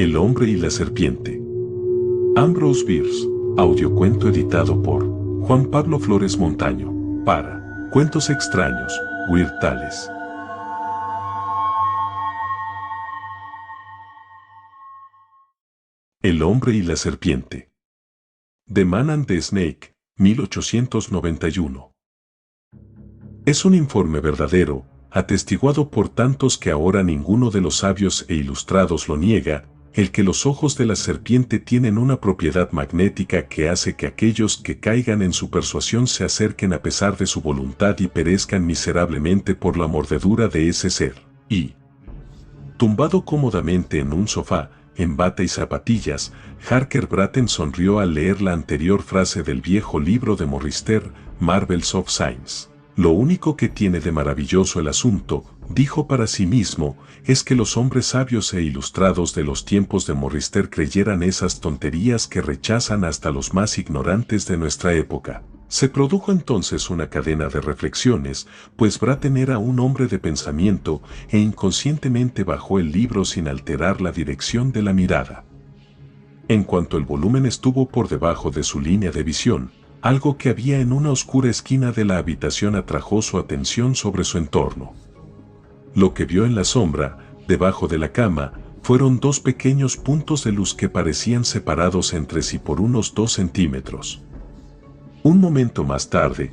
El hombre y la serpiente. Ambrose Bierce, audiocuento editado por Juan Pablo Flores Montaño, para Cuentos Extraños, Weird Tales. El hombre y la serpiente. The Man and the Snake, 1891. Es un informe verdadero, atestiguado por tantos que ahora ninguno de los sabios e ilustrados lo niega, el que los ojos de la serpiente tienen una propiedad magnética que hace que aquellos que caigan en su persuasión se acerquen a pesar de su voluntad y perezcan miserablemente por la mordedura de ese ser. Y, tumbado cómodamente en un sofá, en bata y zapatillas, Harker Bratten sonrió al leer la anterior frase del viejo libro de Morrister, Marvels of Science. Lo único que tiene de maravilloso el asunto, dijo para sí mismo, es que los hombres sabios e ilustrados de los tiempos de Morrister creyeran esas tonterías que rechazan hasta los más ignorantes de nuestra época. Se produjo entonces una cadena de reflexiones, pues Bratten era un hombre de pensamiento e inconscientemente bajó el libro sin alterar la dirección de la mirada. En cuanto el volumen estuvo por debajo de su línea de visión, algo que había en una oscura esquina de la habitación atrajo su atención sobre su entorno. Lo que vio en la sombra, debajo de la cama, fueron dos pequeños puntos de luz que parecían separados entre sí por unos 2 centímetros. Un momento más tarde,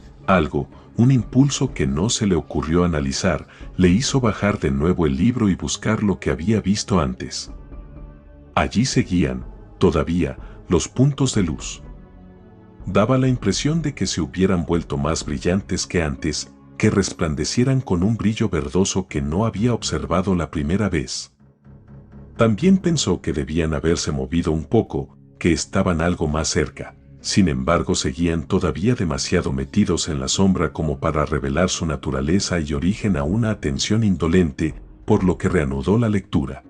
un impulso que no se le ocurrió analizar, le hizo bajar de nuevo el libro y buscar lo que había visto antes. Allí seguían, todavía, los puntos de luz. Daba la impresión de que se hubieran vuelto más brillantes que antes, que resplandecieran con un brillo verdoso que no había observado la primera vez. También pensó que debían haberse movido un poco, que estaban algo más cerca. Sin embargo, seguían todavía demasiado metidos en la sombra como para revelar su naturaleza y origen a una atención indolente, por lo que reanudó la lectura.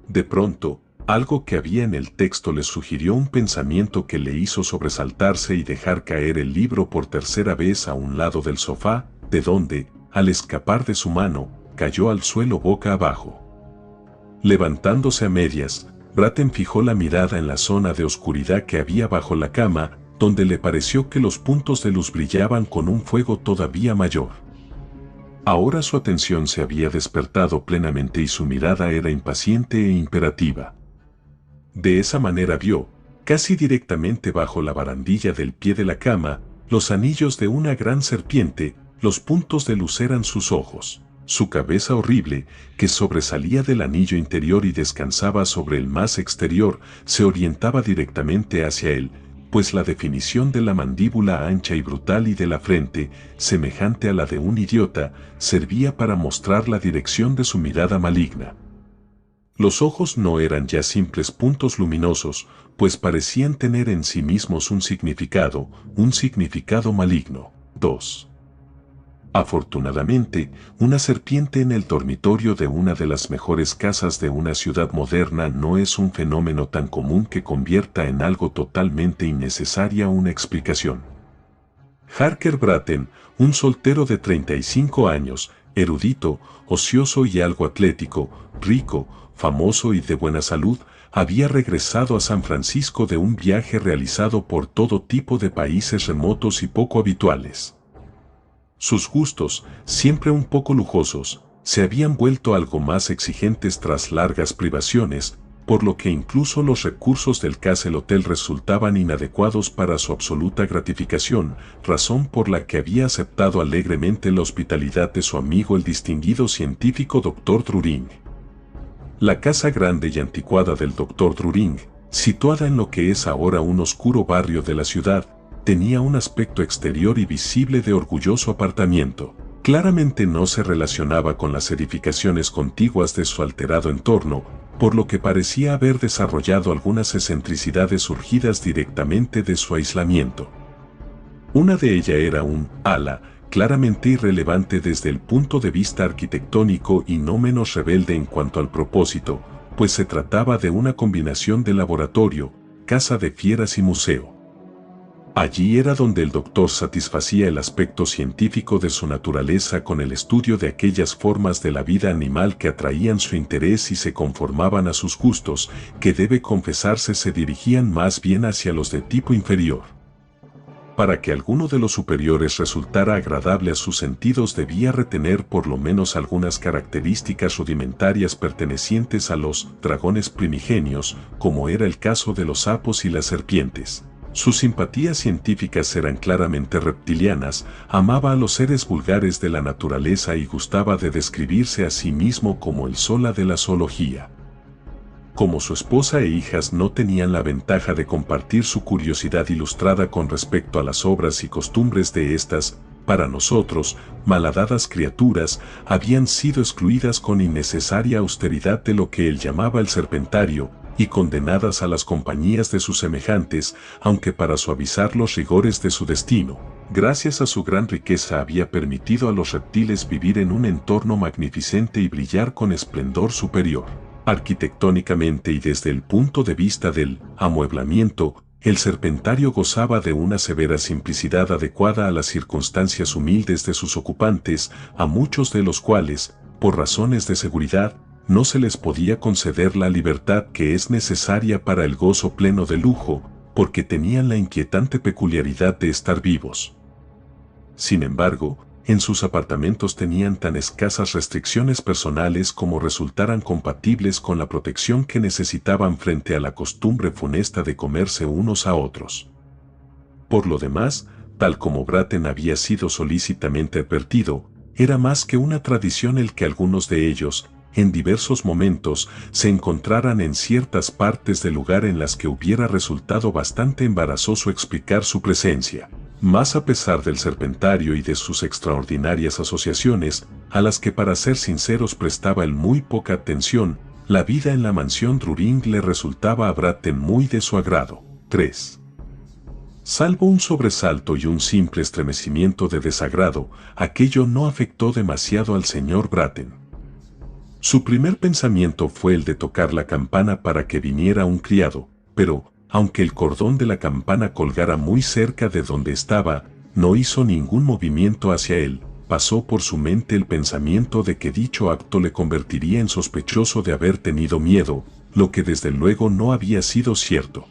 De pronto, algo que había en el texto le sugirió un pensamiento que le hizo sobresaltarse y dejar caer el libro por tercera vez a un lado del sofá, de donde, al escapar de su mano, cayó al suelo boca abajo. Levantándose a medias, Bratten fijó la mirada en la zona de oscuridad que había bajo la cama, donde le pareció que los puntos de luz brillaban con un fuego todavía mayor. Ahora su atención se había despertado plenamente y su mirada era impaciente e imperativa. De esa manera vio, casi directamente bajo la barandilla del pie de la cama, los anillos de una gran serpiente. Los puntos de luz eran sus ojos, su cabeza horrible, que sobresalía del anillo interior y descansaba sobre el más exterior, se orientaba directamente hacia él, pues la definición de la mandíbula ancha y brutal y de la frente, semejante a la de un idiota, servía para mostrar la dirección de su mirada maligna. Los ojos no eran ya simples puntos luminosos, pues parecían tener en sí mismos un significado maligno. 2. Afortunadamente, una serpiente en el dormitorio de una de las mejores casas de una ciudad moderna no es un fenómeno tan común que convierta en algo totalmente innecesaria una explicación. Harker Bratten, un soltero de 35 años, erudito, ocioso y algo atlético, rico, famoso y de buena salud, había regresado a San Francisco de un viaje realizado por todo tipo de países remotos y poco habituales. Sus gustos, siempre un poco lujosos, se habían vuelto algo más exigentes tras largas privaciones, por lo que incluso los recursos del Castle Hotel resultaban inadecuados para su absoluta gratificación, razón por la que había aceptado alegremente la hospitalidad de su amigo el distinguido científico Dr. Druring. La casa grande y anticuada del Dr. Druring, situada en lo que es ahora un oscuro barrio de la ciudad, tenía un aspecto exterior y visible de orgulloso apartamiento. Claramente no se relacionaba con las edificaciones contiguas de su alterado entorno, por lo que parecía haber desarrollado algunas excentricidades surgidas directamente de su aislamiento. Una de ellas era un ala, claramente irrelevante desde el punto de vista arquitectónico y no menos rebelde en cuanto al propósito, pues se trataba de una combinación de laboratorio, casa de fieras y museo. Allí era donde el doctor satisfacía el aspecto científico de su naturaleza con el estudio de aquellas formas de la vida animal que atraían su interés y se conformaban a sus gustos, que debe confesarse se dirigían más bien hacia los de tipo inferior. Para que alguno de los superiores resultara agradable a sus sentidos debía retener por lo menos algunas características rudimentarias pertenecientes a los dragones primigenios, como era el caso de los sapos y las serpientes. Sus simpatías científicas eran claramente reptilianas, amaba a los seres vulgares de la naturaleza y gustaba de describirse a sí mismo como el Zola de la zoología. Como su esposa e hijas no tenían la ventaja de compartir su curiosidad ilustrada con respecto a las obras y costumbres de estas, para nosotros, malhadadas criaturas, habían sido excluidas con innecesaria austeridad de lo que él llamaba el serpentario, y condenadas a las compañías de sus semejantes, aunque para suavizar los rigores de su destino, gracias a su gran riqueza había permitido a los reptiles vivir en un entorno magnificente y brillar con esplendor superior. Arquitectónicamente y desde el punto de vista del amueblamiento, el serpentario gozaba de una severa simplicidad adecuada a las circunstancias humildes de sus ocupantes, a muchos de los cuales, por razones de seguridad, no se les podía conceder la libertad que es necesaria para el gozo pleno de lujo, porque tenían la inquietante peculiaridad de estar vivos. Sin embargo, en sus apartamentos tenían tan escasas restricciones personales como resultaran compatibles con la protección que necesitaban frente a la costumbre funesta de comerse unos a otros. Por lo demás, tal como Bratton había sido solícitamente advertido, era más que una tradición el que algunos de ellos, en diversos momentos, se encontraran en ciertas partes del lugar en las que hubiera resultado bastante embarazoso explicar su presencia. Más a pesar del serpentario y de sus extraordinarias asociaciones, a las que para ser sinceros prestaba él muy poca atención, la vida en la mansión Druring le resultaba a Bratton muy de su agrado. 3. Salvo un sobresalto y un simple estremecimiento de desagrado, aquello no afectó demasiado al señor Bratton. Su primer pensamiento fue el de tocar la campana para que viniera un criado, pero, aunque el cordón de la campana colgara muy cerca de donde estaba, no hizo ningún movimiento hacia él. Pasó por su mente el pensamiento de que dicho acto le convertiría en sospechoso de haber tenido miedo, lo que desde luego no había sido cierto.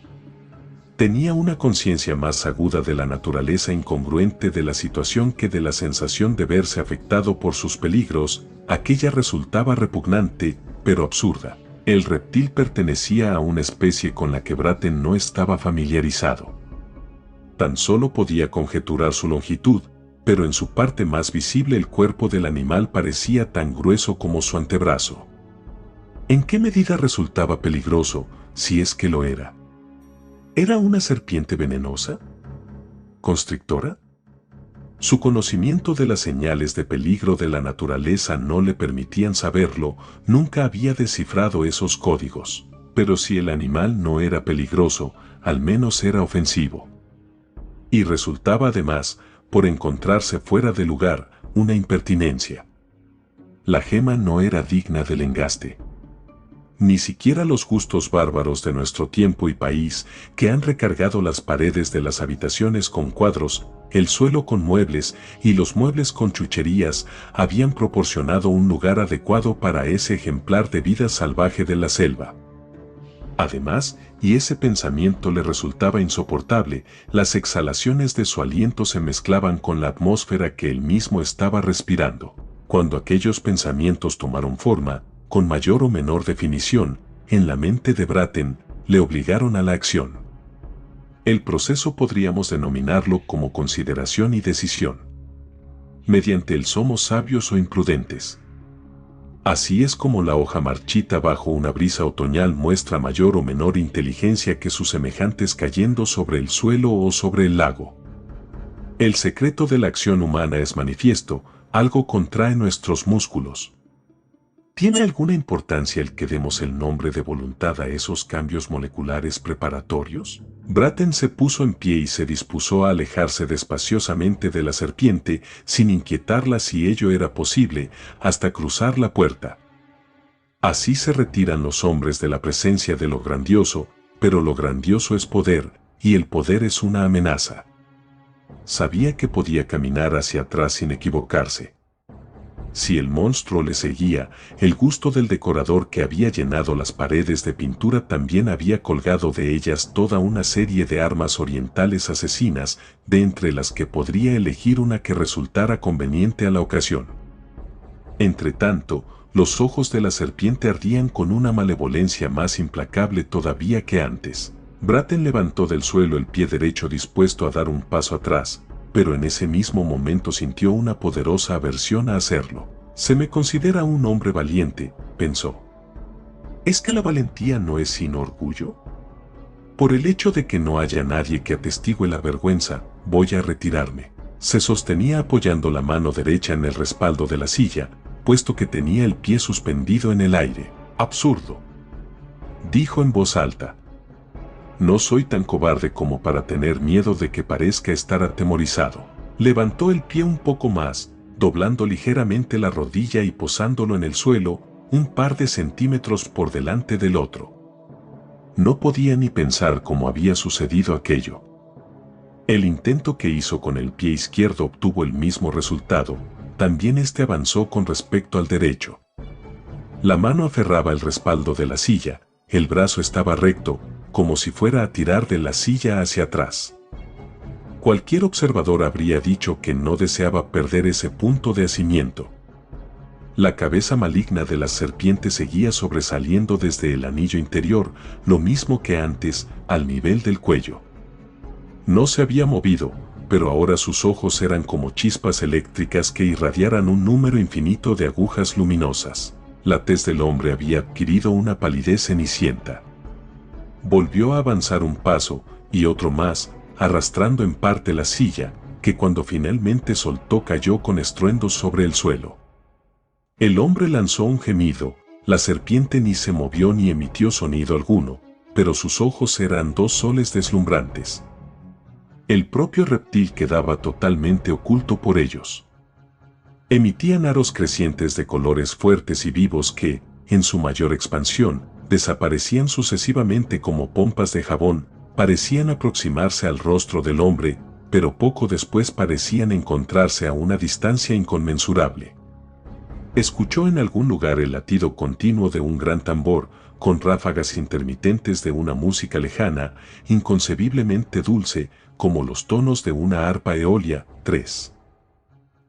Tenía una conciencia más aguda de la naturaleza incongruente de la situación que de la sensación de verse afectado por sus peligros. Aquella resultaba repugnante, pero absurda. El reptil pertenecía a una especie con la que Bratton no estaba familiarizado. Tan solo podía conjeturar su longitud, pero en su parte más visible el cuerpo del animal parecía tan grueso como su antebrazo. ¿En qué medida resultaba peligroso, si es que lo era? ¿Era una serpiente venenosa? ¿Constrictora? Su conocimiento de las señales de peligro de la naturaleza no le permitían saberlo, nunca había descifrado esos códigos. Pero si el animal no era peligroso, al menos era ofensivo. Y resultaba además, por encontrarse fuera de lugar, una impertinencia. La gema no era digna del engaste. Ni siquiera los gustos bárbaros de nuestro tiempo y país, que han recargado las paredes de las habitaciones con cuadros, el suelo con muebles y los muebles con chucherías, habían proporcionado un lugar adecuado para ese ejemplar de vida salvaje de la selva. Además, y ese pensamiento le resultaba insoportable, las exhalaciones de su aliento se mezclaban con la atmósfera que él mismo estaba respirando. Cuando aquellos pensamientos tomaron forma, con mayor o menor definición, en la mente de Bratton, le obligaron a la acción. El proceso podríamos denominarlo como consideración y decisión. Mediante él somos sabios o imprudentes. Así es como la hoja marchita bajo una brisa otoñal muestra mayor o menor inteligencia que sus semejantes cayendo sobre el suelo o sobre el lago. El secreto de la acción humana es manifiesto, algo contrae nuestros músculos. ¿Tiene alguna importancia el que demos el nombre de voluntad a esos cambios moleculares preparatorios? Bratton se puso en pie y se dispuso a alejarse despaciosamente de la serpiente, sin inquietarla si ello era posible, hasta cruzar la puerta. Así se retiran los hombres de la presencia de lo grandioso, pero lo grandioso es poder, y el poder es una amenaza. sabía que podía caminar hacia atrás sin equivocarse. Si el monstruo le seguía, el gusto del decorador que había llenado las paredes de pintura también había colgado de ellas toda una serie de armas orientales asesinas, de entre las que podría elegir una que resultara conveniente a la ocasión. Entretanto, los ojos de la serpiente ardían con una malevolencia más implacable todavía que antes. Bratton levantó del suelo el pie derecho dispuesto a dar un paso atrás, pero en ese mismo momento sintió una poderosa aversión a hacerlo. Se me considera un hombre valiente, pensó. ¿Es que la valentía no es sino orgullo? Por el hecho de que no haya nadie que atestigue la vergüenza, voy a retirarme. Se sostenía apoyando la mano derecha en el respaldo de la silla, puesto que tenía el pie suspendido en el aire. Absurdo, dijo en voz alta. No soy tan cobarde como para tener miedo de que parezca estar atemorizado. Levantó el pie un poco más, doblando ligeramente la rodilla y posándolo en el suelo, un par de centímetros por delante del otro. No podía ni pensar cómo había sucedido aquello. El intento que hizo con el pie izquierdo obtuvo el mismo resultado, también este avanzó con respecto al derecho. La mano aferraba el respaldo de la silla, el brazo estaba recto, como si fuera a tirar de la silla hacia atrás. Cualquier observador habría dicho que no deseaba perder ese punto de asimiento. La cabeza maligna de la serpiente seguía sobresaliendo desde el anillo interior, lo mismo que antes, al nivel del cuello. No se había movido, pero ahora sus ojos eran como chispas eléctricas que irradiaran un número infinito de agujas luminosas. La tez del hombre había adquirido una palidez cenicienta. Volvió a avanzar un paso, y otro más, arrastrando en parte la silla, que cuando finalmente soltó cayó con estruendo sobre el suelo. El hombre lanzó un gemido, la serpiente ni se movió ni emitió sonido alguno, pero sus ojos eran dos soles deslumbrantes. El propio reptil quedaba totalmente oculto por ellos. Emitían aros crecientes de colores fuertes y vivos que, en su mayor expansión, desaparecían sucesivamente como pompas de jabón, parecían aproximarse al rostro del hombre, pero poco después parecían encontrarse a una distancia inconmensurable. Escuchó en algún lugar el latido continuo de un gran tambor, con ráfagas intermitentes de una música lejana, inconcebiblemente dulce, como los tonos de una arpa eolia. 3.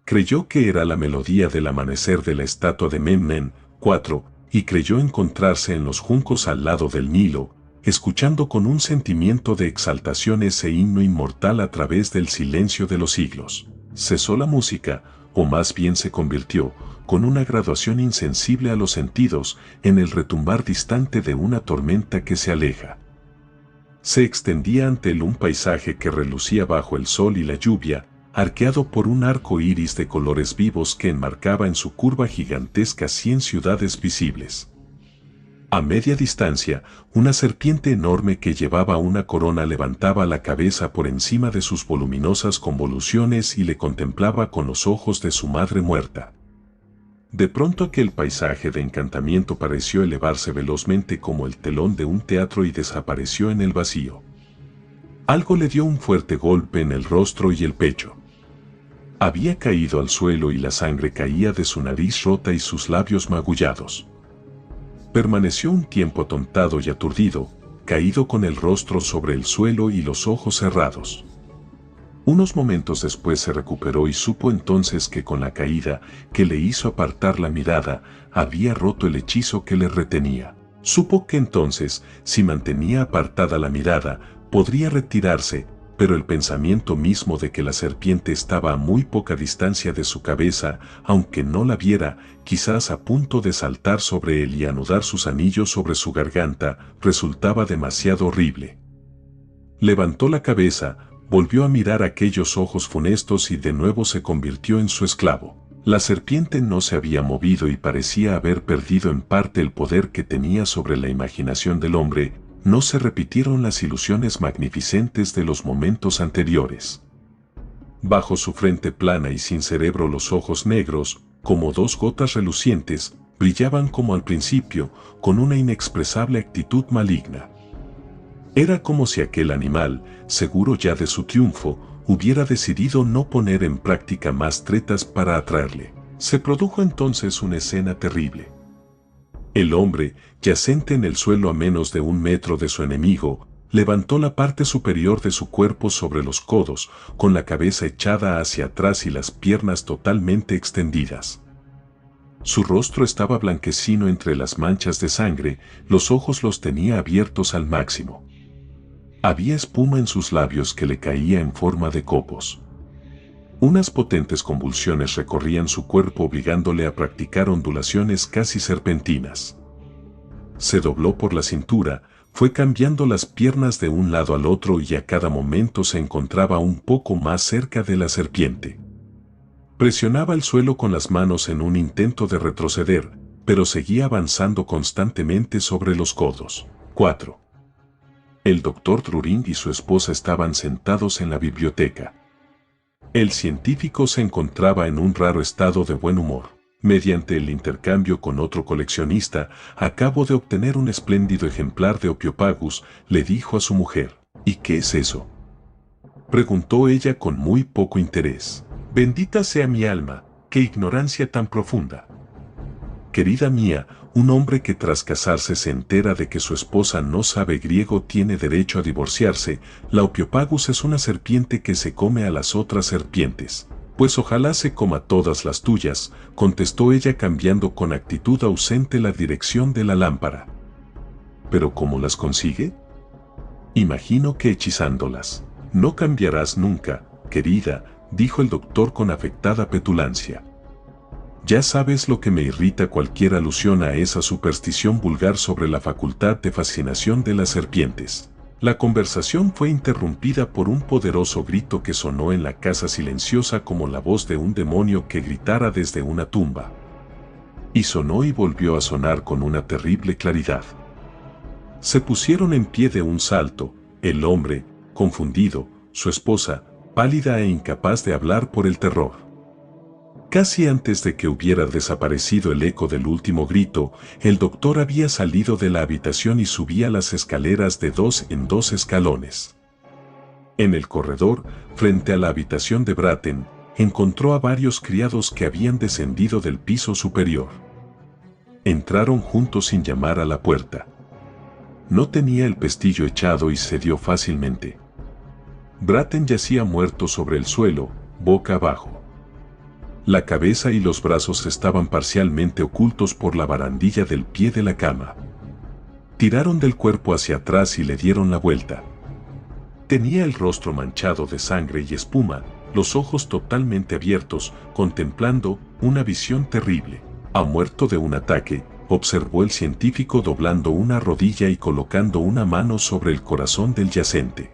Creyó que era la melodía del amanecer de la estatua de Memnon. 4. Y creyó encontrarse en los juncos al lado del Nilo, escuchando con un sentimiento de exaltación ese himno inmortal a través del silencio de los siglos. Cesó la música, o más bien se convirtió, con una graduación insensible a los sentidos, en el retumbar distante de una tormenta que se aleja. Se extendía ante él un paisaje que relucía bajo el sol y la lluvia, arqueado por un arco iris de colores vivos que enmarcaba en su curva gigantesca 100 ciudades visibles. A media distancia, una serpiente enorme que llevaba una corona levantaba la cabeza por encima de sus voluminosas convoluciones y le contemplaba con los ojos de su madre muerta. De pronto aquel paisaje de encantamiento pareció elevarse velozmente como el telón de un teatro y desapareció en el vacío. Algo le dio un fuerte golpe en el rostro y el pecho. Había caído al suelo y la sangre caía de su nariz rota y sus labios magullados. Permaneció un tiempo atontado y aturdido, caído con el rostro sobre el suelo y los ojos cerrados. Unos momentos después se recuperó y supo entonces que con la caída, que le hizo apartar la mirada, había roto el hechizo que le retenía. Supo que entonces, si mantenía apartada la mirada, podría retirarse, pero el pensamiento mismo de que la serpiente estaba a muy poca distancia de su cabeza, aunque no la viera, quizás a punto de saltar sobre él y anudar sus anillos sobre su garganta, resultaba demasiado horrible. Levantó la cabeza, volvió a mirar aquellos ojos funestos y de nuevo se convirtió en su esclavo. La serpiente no se había movido y parecía haber perdido en parte el poder que tenía sobre la imaginación del hombre. No se repitieron las ilusiones magnificentes de los momentos anteriores. Bajo su frente plana y sin cerebro los ojos negros, como dos gotas relucientes, brillaban como al principio, con una inexpresable actitud maligna. Era como si aquel animal, seguro ya de su triunfo, hubiera decidido no poner en práctica más tretas para atraerle. Se produjo entonces una escena terrible. El hombre, yacente en el suelo a menos de 1 metro de su enemigo, levantó la parte superior de su cuerpo sobre los codos, con la cabeza echada hacia atrás y las piernas totalmente extendidas. Su rostro estaba blanquecino entre las manchas de sangre, los ojos los tenía abiertos al máximo. Había espuma en sus labios que le caía en forma de copos. Unas potentes convulsiones recorrían su cuerpo obligándole a practicar ondulaciones casi serpentinas. Se dobló por la cintura, fue cambiando las piernas de un lado al otro y a cada momento se encontraba un poco más cerca de la serpiente. Presionaba el suelo con las manos en un intento de retroceder, pero seguía avanzando constantemente sobre los codos. 4. El doctor Druring y su esposa estaban sentados en la biblioteca. El científico se encontraba en un raro estado de buen humor. Mediante el intercambio con otro coleccionista, acabo de obtener un espléndido ejemplar de Opiopagus, le dijo a su mujer. ¿Y qué es eso?, preguntó ella con muy poco interés. Bendita sea mi alma, qué ignorancia tan profunda. Querida mía, un hombre que tras casarse se entera de que su esposa no sabe griego tiene derecho a divorciarse. La Opiopagus es una serpiente que se come a las otras serpientes. Pues ojalá se coma todas las tuyas, contestó ella cambiando con actitud ausente la dirección de la lámpara. ¿Pero cómo las consigue? Imagino que hechizándolas. No cambiarás nunca, querida, dijo el doctor con afectada petulancia. Ya sabes lo que me irrita cualquier alusión a esa superstición vulgar sobre la facultad de fascinación de las serpientes. La conversación fue interrumpida por un poderoso grito que sonó en la casa silenciosa como la voz de un demonio que gritara desde una tumba. Y sonó y volvió a sonar con una terrible claridad. Se pusieron en pie de un salto, el hombre, confundido, su esposa, pálida e incapaz de hablar por el terror. Casi antes de que hubiera desaparecido el eco del último grito, el doctor había salido de la habitación y subía las escaleras de 2 en 2 escalones. En el corredor, frente a la habitación de Bratton, encontró a varios criados que habían descendido del piso superior. Entraron juntos sin llamar a la puerta. No tenía el pestillo echado y cedió fácilmente. Bratton yacía muerto sobre el suelo, boca abajo. La cabeza y los brazos estaban parcialmente ocultos por la barandilla del pie de la cama. Tiraron del cuerpo hacia atrás y le dieron la vuelta. Tenía el rostro manchado de sangre y espuma, los ojos totalmente abiertos, contemplando una visión terrible. Ha muerto de un ataque, observó el científico doblando una rodilla y colocando una mano sobre el corazón del yacente.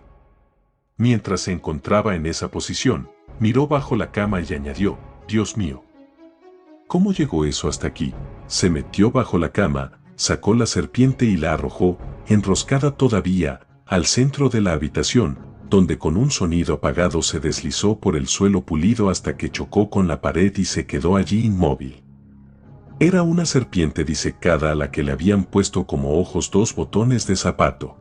Mientras se encontraba en esa posición, miró bajo la cama y añadió: Dios mío. ¿Cómo llegó eso hasta aquí? Se metió bajo la cama, sacó la serpiente y la arrojó, enroscada todavía, al centro de la habitación, donde con un sonido apagado se deslizó por el suelo pulido hasta que chocó con la pared y se quedó allí inmóvil. Era una serpiente disecada a la que le habían puesto como ojos 2 botones de zapato.